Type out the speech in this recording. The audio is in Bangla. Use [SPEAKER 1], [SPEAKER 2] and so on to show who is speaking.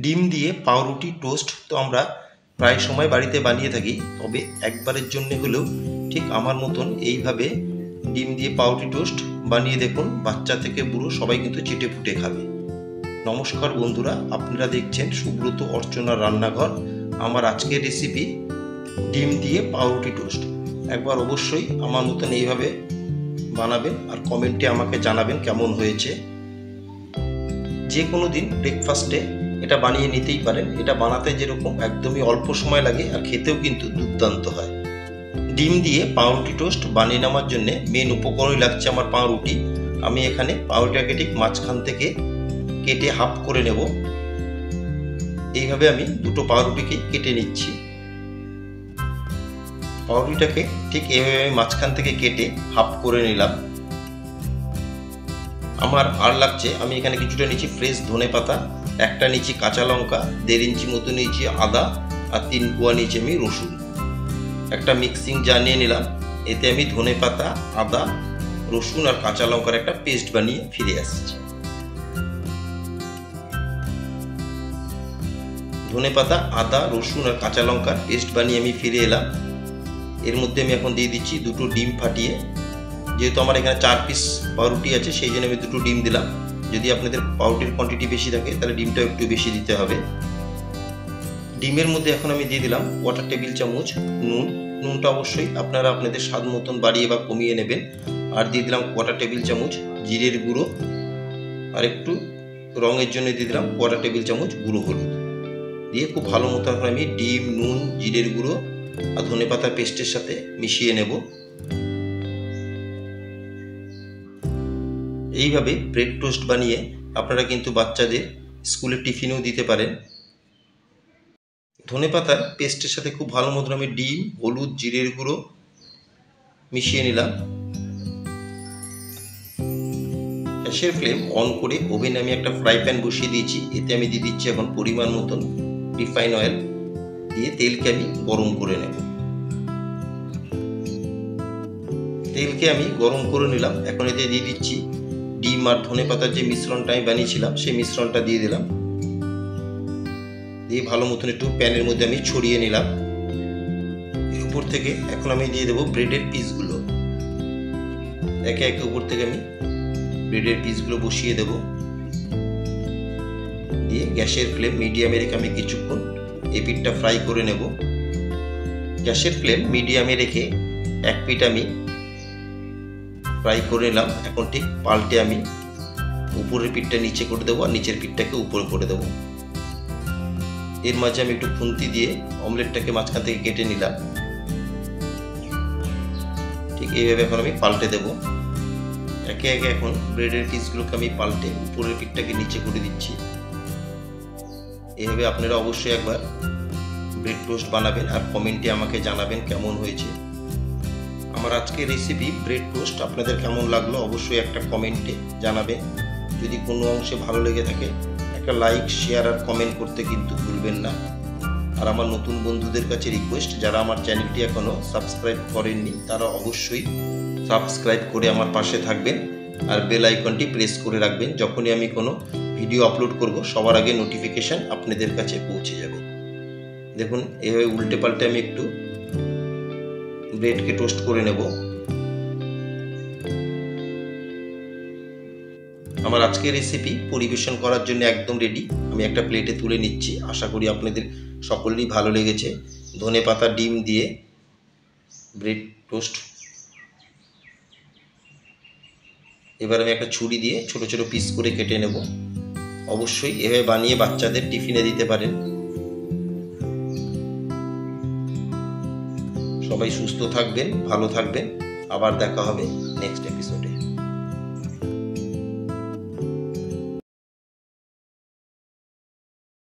[SPEAKER 1] ডিম দিয়ে পাউরুটি টোস্ট তো আমরা প্রায় সময় বাড়িতে বানিয়ে থাকি, তবে একবারের জন্য হলেও ঠিক আমার মতন এইভাবে ডিম দিয়ে পাউরুটি টোস্ট বানিয়ে দেখুন। বাচ্চা থেকে বুড়ো সবাই কিন্তু চেটে পুটে খাবে। নমস্কার বন্ধুরা, আপনারা দেখছেন সুব্রত অর্চনার রান্নাঘর। আমার আজকের রেসিপি ডিম দিয়ে পাউরুটি টোস্ট। একবার অবশ্যই আমার মতন এইভাবে বানাবেন আর কমেন্টে আমাকে জানাবেন কেমন হয়েছে। যে কোনো দিন ব্রেকফাস্টে এটা বানিয়ে নিতেই পারেন। এটা বানাতে যেরকম একদমই অল্প সময় লাগে আর খেতেও কিন্তু দুর্দান্ত হয়। ডিম দিয়ে পাউরুটি টোস্ট বানিয়ে নেওয়ার জন্য মেন উপকরণই লাগছে আমার পাউরুটি। আমি এখানে পাউরুটিটাকে ঠিক মাঝখান থেকে কেটে হাফ করে নেব। এইভাবে আমি দুটো পাউরুটিকে কেটে নিচ্ছি। পাউরুটিটাকে ঠিক এইভাবে আমি মাঝখান থেকে কেটে হাফ করে নিলাম। আমার আর লাগছে, আমি এখানে কিছুটা নিচ্ছি ফ্রেশ ধনেপাতা, একটা নিচ্ছি কাঁচা লঙ্কা, 1.5 ইঞ্চি মতো নিয়েছি আদা, আর 3 কোয়া নিয়েছি আমি রসুন। একটা মিক্সিং জার নিয়ে নিলাম। এতে আমি ধনেপাতা, আদা, রসুন আর কাঁচা লঙ্কার একটা পেস্ট বানিয়ে ফিরে আসছি। ধনেপাতা, আদা, রসুন আর কাঁচা লঙ্কার পেস্ট বানিয়ে আমি ফিরে এলাম। এর মধ্যে আমি এখন দিয়ে দিচ্ছি দুটো ডিম ফাটিয়ে। যেহেতু আমার এখানে 4 পিস পাউরুটি আছে, সেই জন্য আমি দুটো ডিম দিলাম। যদি আপনাদের পাউরুটির কোয়ান্টিটি বেশি থাকে তাহলে ডিমটাও একটু বেশি দিতে হবে। ডিমের মধ্যে এখন আমি দিয়ে দিলাম 1/4 টেবিল চামচ নুন। নুনটা অবশ্যই আপনারা আপনাদের স্বাদ মতন বাড়িয়ে বা কমিয়ে নেবেন। আর দিয়ে দিলাম 1/4 টেবিল চামচ জিরের গুঁড়ো, আর একটু রঙের জন্য দিয়ে দিলাম 1/4 টেবিল চামচ গুঁড়ো হলুদ। দিয়ে খুব ভালো মতো এখন আমি ডিম, নুন, জিরের গুঁড়ো আর ধনেপাতা পেস্টের সাথে মিশিয়ে নেব। এইভাবে ব্রেড টোস্ট বানিয়ে আপনারা কিন্তু বাচ্চাদের স্কুলের টিফিনেও দিতে পারেন। ধনেপাতার পেস্টের সাথে খুব ভালো মতন আমি ডিম, হলুদ, জিরের গুঁড়ো মিশিয়ে নিলাম। গ্যাসের ফ্লেম অন করে ওভেনে আমি একটা ফ্রাই প্যান বসিয়ে দিয়েছি। এতে আমি দিয়ে দিচ্ছি এখন পরিমাণ মতন রিফাইন অয়েল। দিয়ে তেলকে আমি গরম করে নেব। তেলকে আমি গরম করে নিলাম। এখন এতে দিয়ে দিচ্ছি ডিম আর ধনেপাতার যে মিশ্রণটা আমি বানিয়েছিলাম সেই মিশ্রণটা দিয়ে দিলাম। দিয়ে ভালো মতন একটু প্যানের মধ্যে আমি ছড়িয়ে নিলাম। এর উপর থেকে এখন আমি দিয়ে দেবো ব্রেডের পিসগুলো। একে একে উপর থেকে আমি ব্রেডের পিসগুলো বসিয়ে দেব। দিয়ে গ্যাসের ফ্লেম মিডিয়ামে রেখে আমি কিছুক্ষণ এই পিঠটা ফ্রাই করে নেব। গ্যাসের ফ্লেম মিডিয়ামে রেখে এক পিঠ আমি ফ্রাই করে নিলাম। এখন ঠিক পাল্টে আমি উপরের পিঠটা নিচে করে দেবো আর নিচের পিঠটাকে উপরে করে দেবো। এর মাঝে আমি একটু খুন্তি দিয়ে অমলেটটাকে মাঝখান থেকে কেটে নিলাম। ঠিক এইভাবে এখন আমি পাল্টে দেব। একে একে এখন ব্রেডের পিসগুলোকে আমি পাল্টে উপরের পিঠটাকে নিচে করে দিচ্ছি। এইভাবে আপনারা অবশ্যই একবার ব্রেড টোস্ট বানাবেন আর কমেন্টে আমাকে জানাবেন কেমন হয়েছে। আমার আজকের রেসিপি ব্রেড টোস্ট আপনাদের কেমন লাগলো অবশ্যই একটা কমেন্টে জানাবেন। যদি কোনো অংশে ভালো লেগে থাকে একটা লাইক, শেয়ার আর কমেন্ট করতে কিন্তু ভুলবেন না। আর আমার নতুন বন্ধুদের কাছে রিকোয়েস্ট, যারা আমার চ্যানেলটি এখনও সাবস্ক্রাইব করেননি তারা অবশ্যই সাবস্ক্রাইব করে আমার পাশে থাকবেন আর বেল আইকনটি প্রেস করে রাখবেন। যখনই আমি কোনো ভিডিও আপলোড করব সবার আগে নোটিফিকেশান আপনাদের কাছে পৌঁছে যাবে। দেখুন এভাবে উল্টে পাল্টে আমি একটু ব্রেডকে টোস্ট করে নেব। আমার আজকের রেসিপি পরিবেশন করার জন্য একদম রেডি। আমি একটা প্লেটে তুলে নিচ্ছি। আশা করি আপনাদের সকলেরই ভালো লেগেছে ধনেপাতা ডিম দিয়ে ব্রেড টোস্ট। এবার আমি একটা ছুরি দিয়ে ছোট ছোট পিস করে কেটে নেব। অবশ্যই এভাবে বানিয়ে বাচ্চাদের টিফিনে দিতে পারেন। সবাই সুস্থ থাকবেন, ভালো থাকবেন। আবার দেখা হবে নেক্সট এপিসোডে।